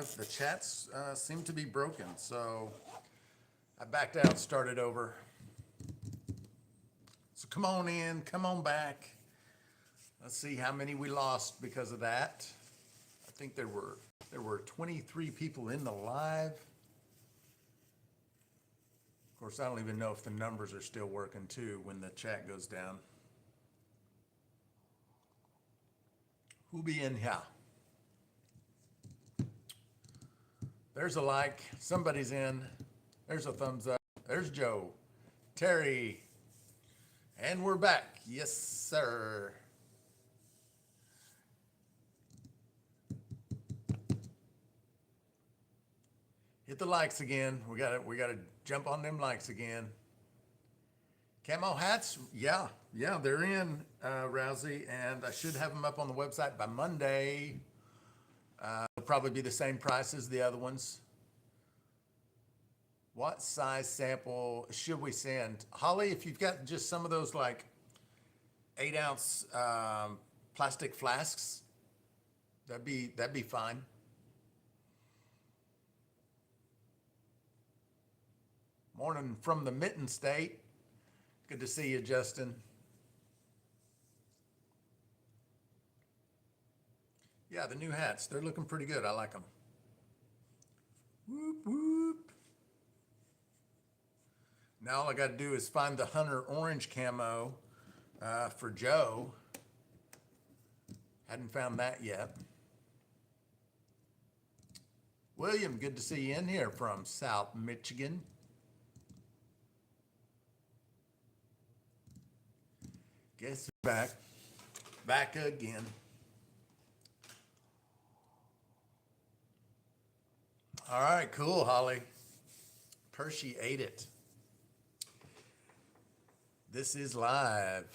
live. The chats seem to be broken, so I backed out, started over. So come on in, come on back. Let's see how many we lost because of that. I think there were 23 people in the live. Of course, I don't even know if the numbers are still working too when the chat goes down. Who be in here? There's a like. Somebody's in. There's a thumbs up. There's Joe. Terry. And we're back. Yes, sir. Hit the likes again. We gotta jump on them likes again. Camo hats, yeah, they're in, Rousey, and I should have them up on the website by Monday. They'll probably be the same price as the other ones. What size sample should we send? Holly, if you've got just some of those like 8-ounce plastic flasks, that'd be fine. Morning from the Mitten State. Good to see you, Justin. Yeah, the new hats, they're looking pretty good. I like them. Whoop, whoop. Now all I got to do is find the Hunter Orange camo for Joe. Hadn't found that yet. William, good to see you in here from South Michigan. Guess back again. All right, cool, Holly. Percy ate it. This is live.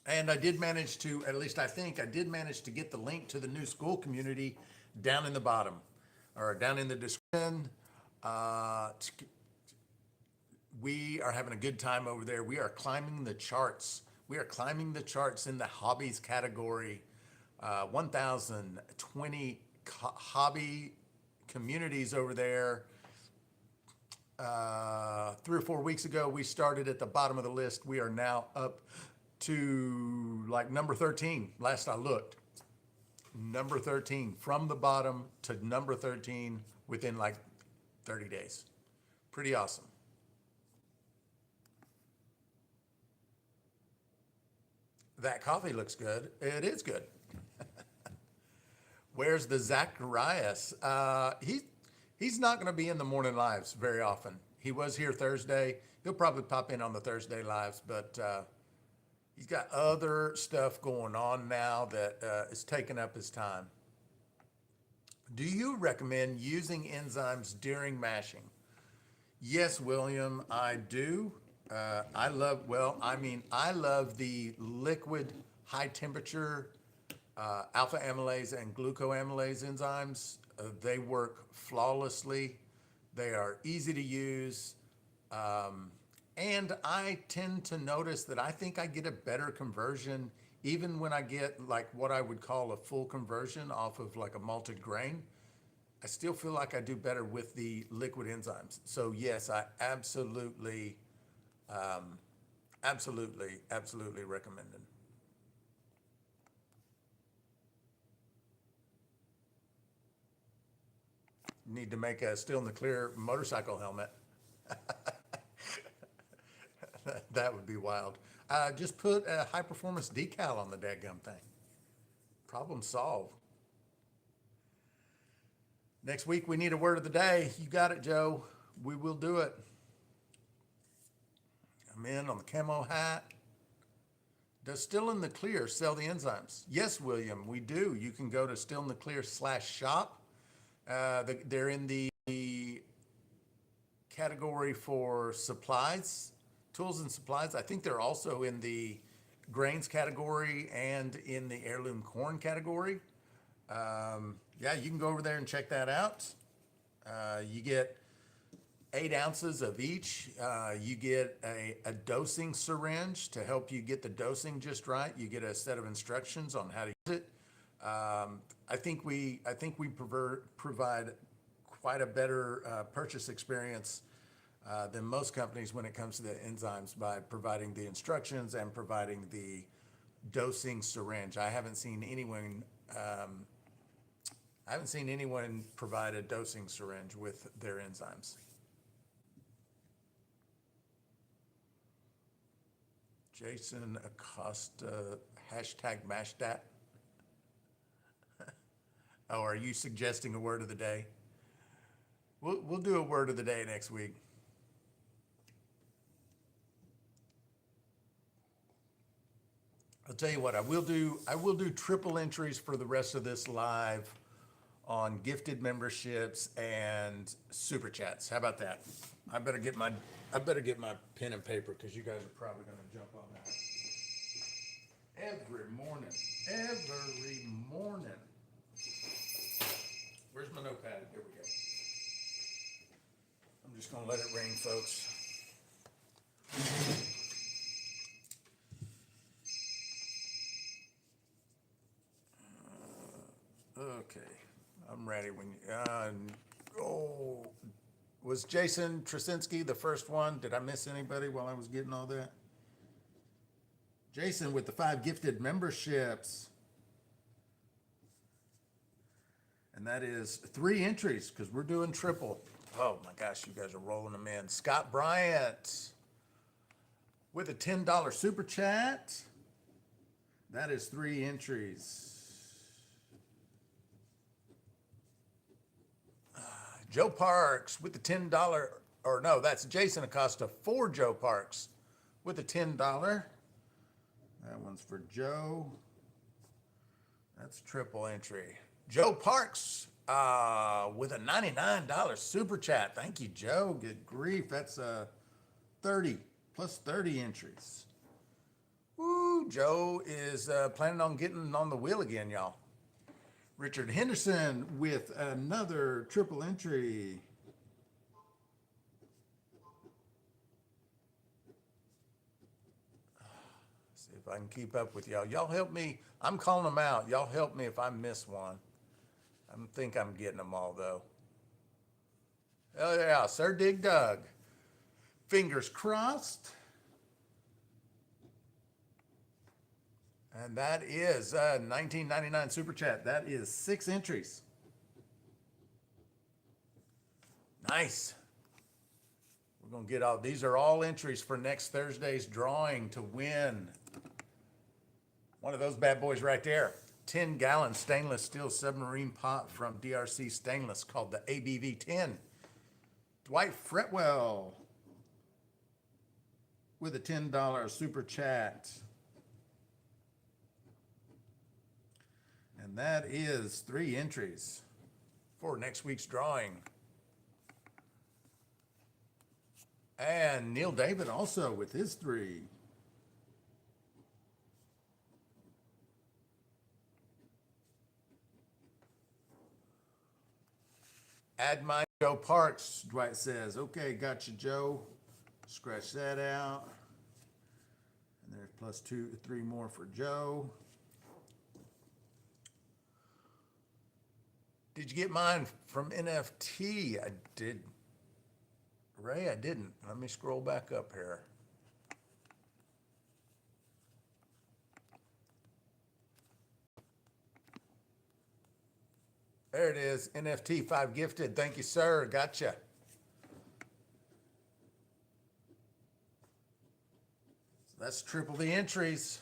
And I did manage to, at least I think, I did manage to get the link to the new school community down in the bottom, or down in the description. We are having a good time over there. We are climbing the charts. We are climbing the charts in the hobbies category. 1,020 hobby communities over there. 3 or 4 weeks ago, we started at the bottom of the list. We are now up to like number 13. Last I looked, number 13, from the bottom to number 13 within like 30 days. Pretty awesome. That coffee looks good. It is good. Where's the Zacharias? He's not going to be in the morning lives very often. He was here Thursday. He'll probably pop in on the Thursday lives, but he's got other stuff going on now that is taking up his time. Do you recommend using enzymes during mashing? Yes, William, I do. I love the liquid high temperature alpha amylase and glucoamylase enzymes. They work flawlessly. They are easy to use. And I tend to notice that I think I get a better conversion even when I get like what I would call a full conversion off of like a malted grain. I still feel like I do better with the liquid enzymes. So yes, I absolutely recommend it. Need to make a Still in the Clear motorcycle helmet. That would be wild. Just put a high performance decal on the dadgum thing. Problem solved. Next week we need a word of the day. You got it, Joe. We will do it. I'm in on the camo hat. Does Still in the Clear sell the enzymes? Yes, William, we do. You can go to stillintheclear/shop. They're in the category for supplies, tools and supplies. I think they're also in the grains category and in the heirloom corn category. Yeah, you can go over there and check that out. You get 8 ounces of each. You get a dosing syringe to help you get the dosing just right. You get a set of instructions on how to use it. I think we provide quite a better purchase experience than most companies when it comes to the enzymes by providing the instructions and providing the dosing syringe. I haven't seen anyone provide a dosing syringe with their enzymes. Jason Acosta, hashtag mashtag. Oh, are you suggesting a word of the day? We'll do a word of the day next week. I'll tell you what, I will do triple entries for the rest of this live on gifted memberships and super chats. How about that? I better get my pen and paper because you guys are probably going to jump on that every morning. Every morning. Where's my notepad? Here we go. I'm just going to let it rain, folks. Okay, I'm ready when you. Oh, was Jason Trasinski the first one? Did I miss anybody while I was getting all that? Jason with the 5 gifted memberships. And that is 3 entries because we're doing triple. Oh my gosh, you guys are rolling them in. Scott Bryant with a $10 super chat. That is 3 entries. Joe Parks with the $10, or no, that's Jason Acosta for Joe Parks with a $10. That one's for Joe. That's triple entry. Joe Parks with a $99 super chat. Thank you, Joe. Good grief. That's 30 plus 30 entries. Woo, Joe is planning on getting on the wheel again, y'all. Richard Henderson with another triple entry. See if I can keep up with y'all. Y'all help me. I'm calling them out. Y'all help me if I miss one. I think I'm getting them all, though. Oh, yeah. Sir Dig Dug. Fingers crossed. And that is 1999 Super Chat. That is 6 entries. Nice. We're going to get all, these are all entries for next Thursday's drawing to win one of those bad boys right there. 10-gallon stainless steel submarine pot from DRC Stainless called the ABV 10. Dwight Fretwell with a $10 Super Chat. And that is 3 entries for next week's drawing. And Neil David also with his 3. Add my Joe Parks, Dwight says. Okay, got you, Joe. Scratch that out. And there's plus 3 more for Joe. Did you get mine from NFT? I did. Ray, I didn't. Let me scroll back up here. There it is. NFT 5 gifted. Thank you, sir. Gotcha. So that's triple the entries.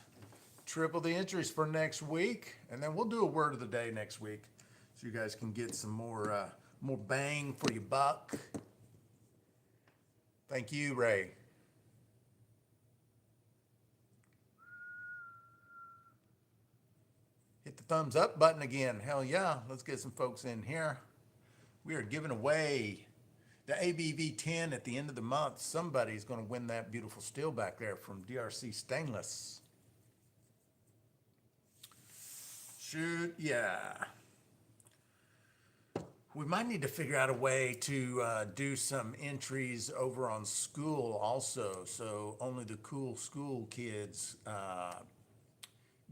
Triple the entries for next week. And then we'll do a word of the day next week. So you guys can get some more bang for your buck. Thank you, Ray. Hit the thumbs up button again. Hell yeah. Let's get some folks in here. We are giving away the ABV 10 at the end of the month. Somebody's going to win that beautiful steel back there from DRC Stainless. Shoot, yeah. We might need to figure out a way to do some entries over on school also, so only the cool school kids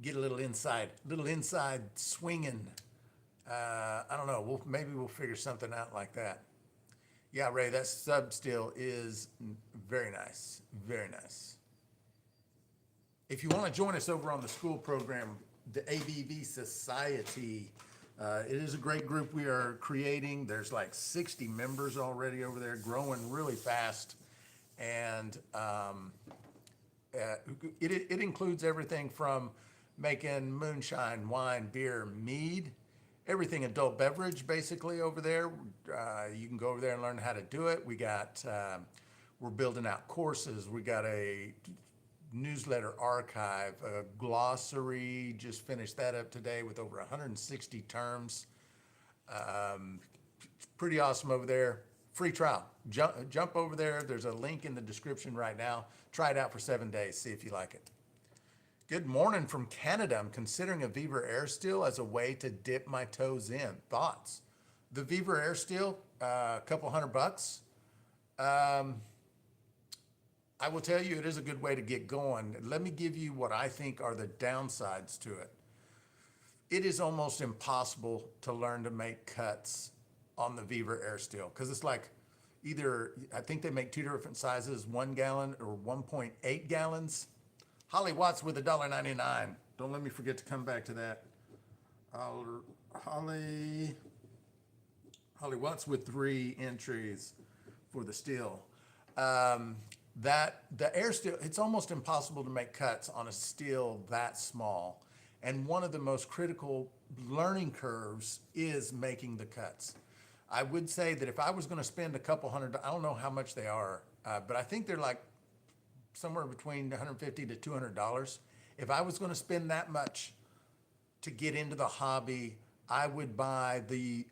get a little inside swinging. I don't know. Maybe we'll figure something out like that. Yeah, Ray, that sub still is very nice. Very nice. If you want to join us over on the school program, the ABV Society, it is a great group we are creating. There's like 60 members already over there, growing really fast. And it includes everything from making moonshine, wine, beer, mead, everything adult beverage basically over there. You can go over there and learn how to do it. We're building out courses. We got a newsletter archive, a glossary, just finished that up today with over 160 terms. It's pretty awesome over there. Free trial. Jump over there. There's a link in the description right now. Try it out for 7 days. See if you like it. Good morning from Canada. I'm considering a Viva Air Steel as a way to dip my toes in. Thoughts? The Viva Air Steel, a couple $100. I will tell you it is a good way to get going. Let me give you what I think are the downsides to it. It is almost impossible to learn to make cuts on the Viva Air Steel because it's like either, I think they make two different sizes, 1 gallon or 1.8 gallons. Holly Watts with $1.99. Don't let me forget to come back to that. Holly Watts with 3 entries for the steel. That the air steel, it's almost impossible to make cuts on a steel that small. And one of the most critical learning curves is making the cuts. I would say that if I was going to spend a couple hundred, I don't know how much they are, but I think they're like somewhere between $150 to $200. If I was going to spend that much to get into the hobby, I would buy the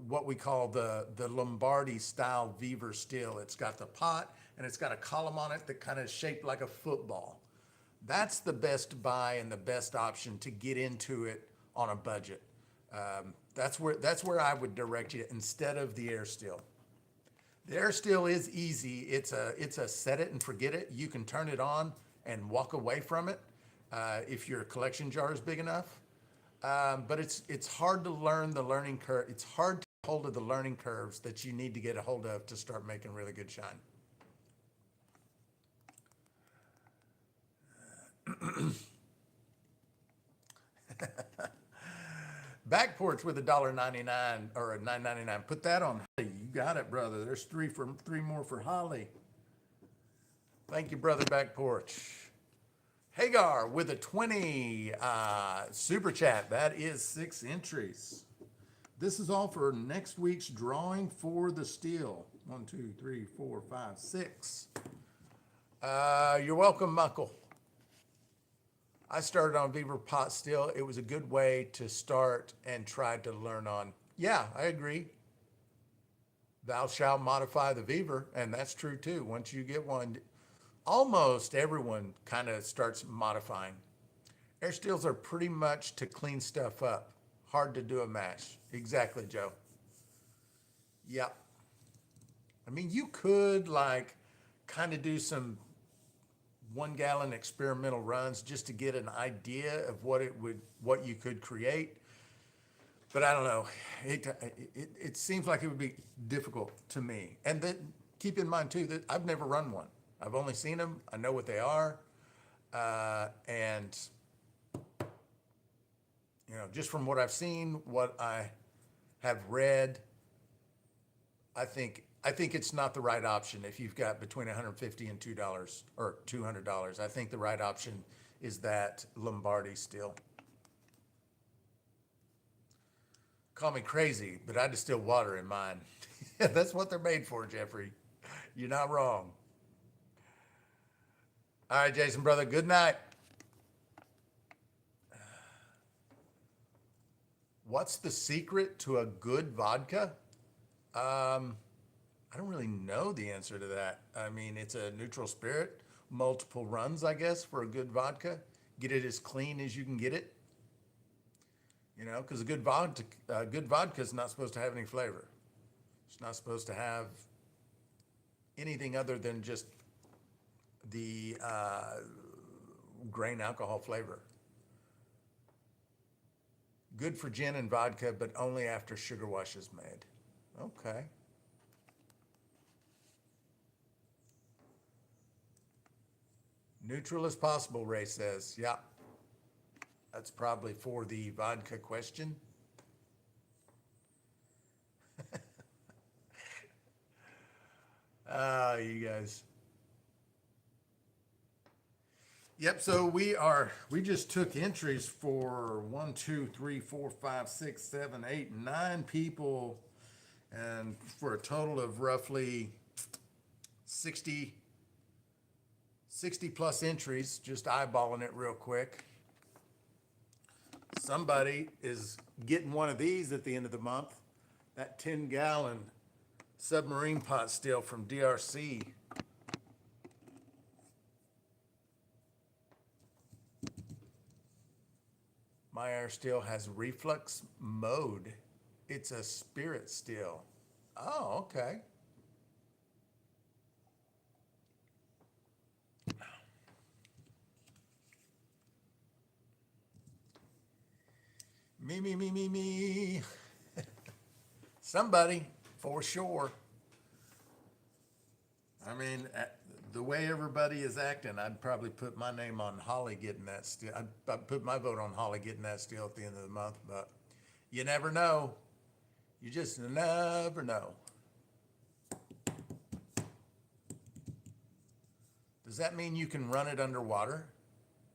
what we call the Lombardi style Viva steel. It's got the pot and it's got a column on it that kind of shaped like a football. That's the best buy and the best option to get into it on a budget. That's where I would direct you instead of the air steel. The air steel is easy. It's a set it and forget it. You can turn it on and walk away from it if your collection jar is big enough. But it's hard to learn the learning curve. It's hard to get hold of the learning curves that you need to get a hold of to start making really good shine. Back porch with $1.99 or a $9.99. Put that on. You got it, brother. There's three more for Holly. Thank you, brother. Back porch. Hagar with a 20 super chat. That is 6 entries. This is all for next week's drawing for the steel. 1, 2, 3, 4, 5, 6. You're welcome, Muckle. I started on Viva pot steel. It was a good way to start and try to learn on. Yeah, I agree. Thou shalt modify the Viva, and that's true too. Once you get one, almost everyone kind of starts modifying. Air steels are pretty much to clean stuff up. Hard to do a mash. Exactly, Joe. Yep. I mean, you could like kind of do some 1 gallon experimental runs just to get an idea of what you could create. But I don't know. It seems like it would be difficult to me. And then keep in mind too that I've never run one. I've only seen them. I know what they are. And you know, just from what I've seen, what I have read, I think it's not the right option if you've got between $150 and $2 or $200. I think the right option is that Lombardi steel. Call me crazy, but I distill water in mine. That's what they're made for, Jeffrey. You're not wrong. All right, Jason, brother, good night. What's the secret to a good vodka? I don't really know the answer to that. I mean, it's a neutral spirit, multiple runs, I guess, for a good vodka. Get it as clean as you can get it. You know, because a good vodka is not supposed to have any flavor. It's not supposed to have anything other than just the grain alcohol flavor. Good for gin and vodka, but only after sugar wash is made. Okay. Neutral as possible, Ray says. Yeah. That's probably for the vodka question. You guys. Yep, so we just took entries for 1, 2, 3, 4, 5, 6, 7, 8, 9 people, and for a total of roughly 60 plus entries, just eyeballing it real quick. Somebody is getting one of these at the end of the month. That 10-gallon submarine pot still from DRC. My air still has reflux mode. It's a spirit still. Oh, okay. Me. Somebody, for sure. I mean, the way everybody is acting, I'd probably put my name on Holly getting that still. I'd put my vote on Holly getting that still at the end of the month, but you never know. You just never know. Does that mean you can run it underwater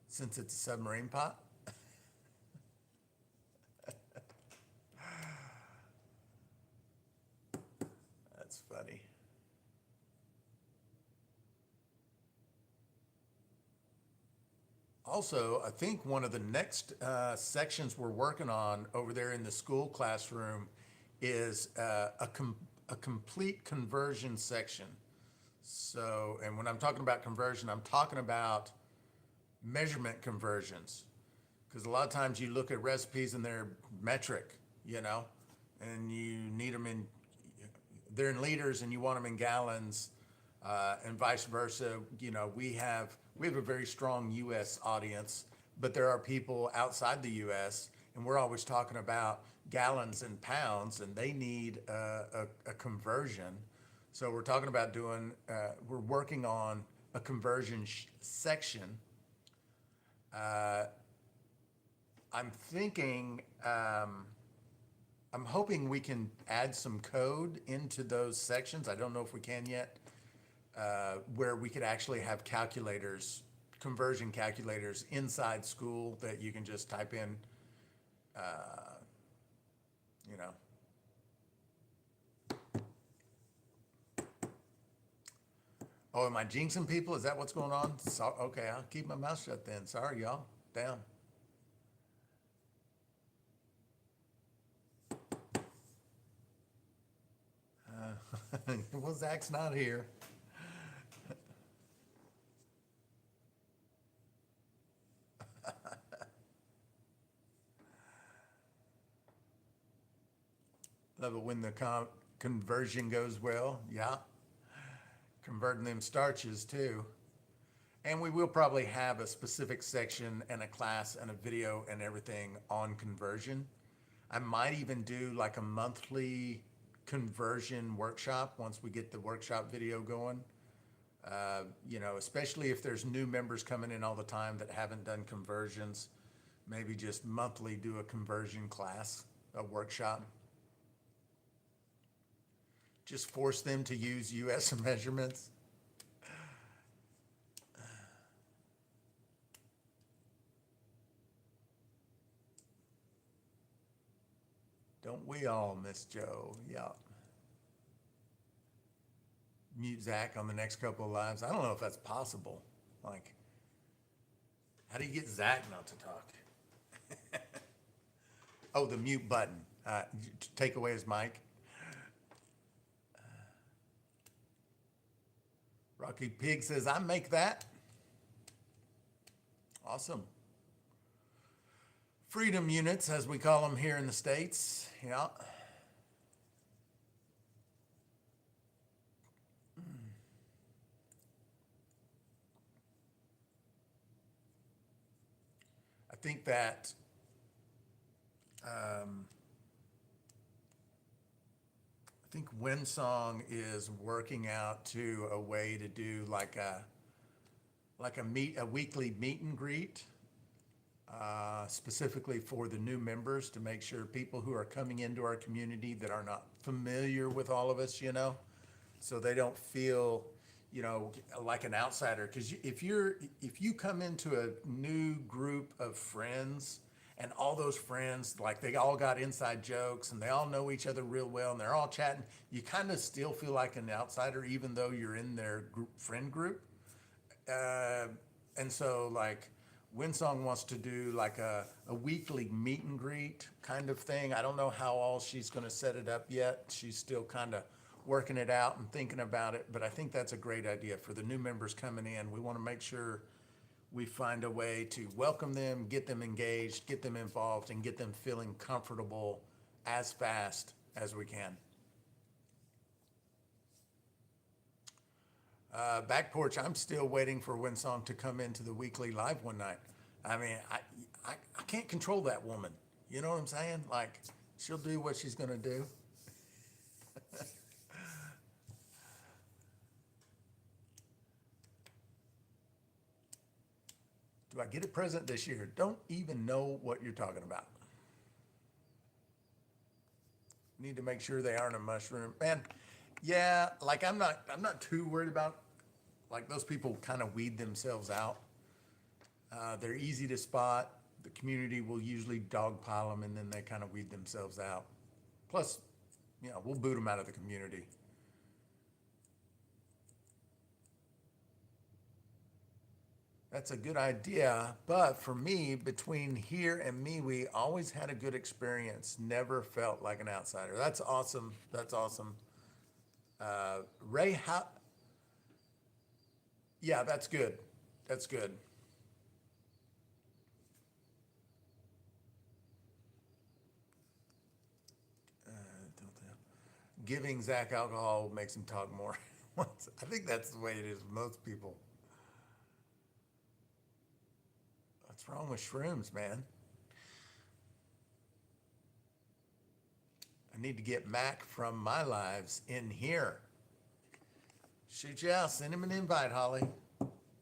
since it's a submarine pot? That's funny. Also, I think one of the next sections we're working on over there in the school classroom is a complete conversion section. So, and when I'm talking about conversion, I'm talking about measurement conversions. Because a lot of times you look at recipes and they're metric, and you need them they're in liters and you want them in gallons, and vice versa. We have a very strong U.S. audience, but there are people outside the U.S. and we're always talking about gallons and pounds, and they need a conversion. So we're talking about we're working on a conversion section. I'm thinking, I'm hoping we can add some code into those sections. I don't know if we can yet, where we could actually have calculators, conversion calculators inside school that you can just type in, you know. Oh, am I jinxing people? Is that what's going on? So, okay, I'll keep my mouth shut then. Sorry, y'all. Damn. Well, Zach's not here. Love it when the conversion goes well. Yeah. Converting them starches too. And we will probably have a specific section and a class and a video and everything on conversion. I might even do like a monthly conversion workshop once we get the workshop video going. Especially if there's new members coming in all the time that haven't done conversions, maybe just monthly do a conversion class, a workshop. Just force them to use US measurements. Don't we all, Miss Joe? Yeah. Mute Zach on the next couple of lives. I don't know if that's possible. Like, how do you get Zach not to talk? Oh, the mute button. Take away his mic. Rocky Pig says, I make that. Awesome. Freedom units, as we call them here in the States. Yeah. think that um, I think Windsong is working out to a way to do like a weekly meet and greet, specifically for the new members, to make sure people who are coming into our community that are not familiar with all of us, so they don't feel, like an outsider. Because if you come into a new group of friends, and all those friends, like, they all got inside jokes and they all know each other real well and they're all chatting, you kind of still feel like an outsider even though you're in their friend group. uh, and so, like, Winsong wants to do like a weekly meet and greet kind of thing. I don't know how all she's going to set it up yet. She's still kind of working it out and thinking about it, but I think that's a great idea for the new members coming in. We want to make sure we find a way to welcome them, get them engaged, get them involved, and get them feeling comfortable as fast as we can. Back porch, I'm still waiting for Winsong to come into the weekly live one night. I mean, I can't control that woman. You know what I'm saying? Like, she'll do what she's going to do. Do I get a present this year? Don't even know what you're talking about. Need to make sure they aren't a mushroom. Man, yeah, like, I'm not too worried about, like, those people kind of weed themselves out. They're easy to spot. The community will usually dogpile them and then they kind of weed themselves out. Plus, we'll boot them out of the community. That's a good idea, but for me, between here and me, we always had a good experience. Never felt like an outsider. That's awesome. That's awesome. Ray, how? Yeah, that's good. That's good. Giving Zach alcohol makes him talk more. I think that's the way it is with most people. What's wrong with shrooms, man? I need to get Mac from my lives in here. Shoot you out. Send him an invite, Holly.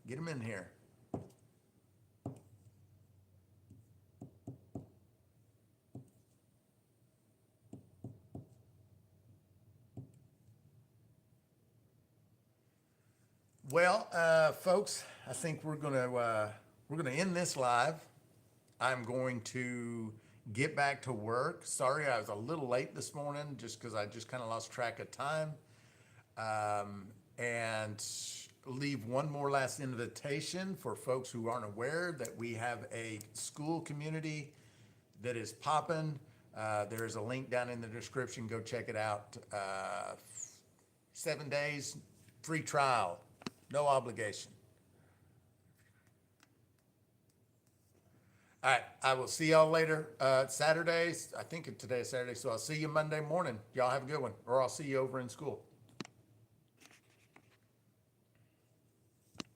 Get him in here. Well, folks, I think we're gonna end this live. I'm going to get back to work. Sorry, I was a little late this morning, just because I just kind of lost track of time. And leave one more last invitation for folks who aren't aware that we have a school community that is popping. There's a link down in the description. Go check it out. 7 days, free trial, no obligation. All right, I will see y'all later. Saturdays, I think today is Saturday, so I'll see you Monday morning. Y'all have a good one, or I'll see you over in school.